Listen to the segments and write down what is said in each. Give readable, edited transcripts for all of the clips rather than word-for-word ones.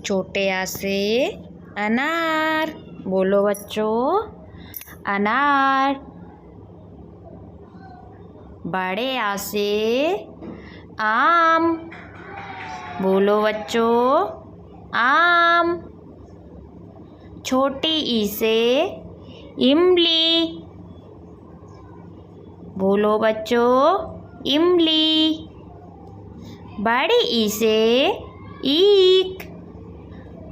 छोटे आ से अनार। बोलो बच्चों, अनार। बड़े आ से आम। बोलो बच्चों, आम। छोटी ई से इमली। बोलो बच्चों, इमली। बड़ी ई से ईख।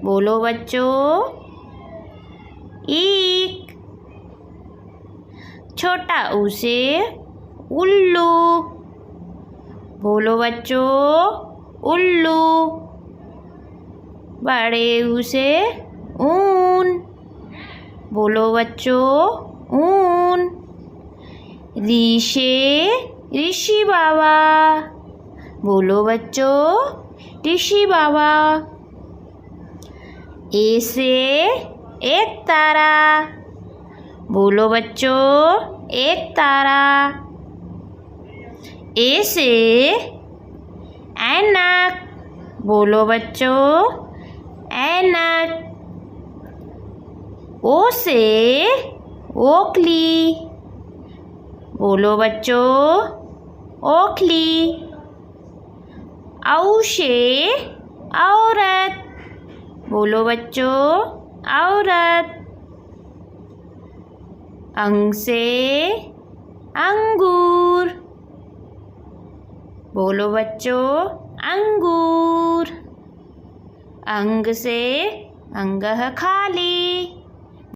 बोलो बच्चों, ईख। छोटा ऊ से उल्लू। बोलो बच्चों, उल्लू। बड़े ऊ से ऊन। बोलो बच्चों, ऊन। री से ऋषि बाबा। बोलो बच्चों, ऋषि बाबा। ए से एक तारा। बोलो बच्चों, एक तारा। ए से ऐनक। बोलो बच्चों, ऐनक। ओ से ओखली। बोलो बच्चों, ओखली। औ से औरत। बोलो बच्चों, औरत। अंग से अंगूर। बोलो बच्चों, अंगूर। अंग से अंगः खाली।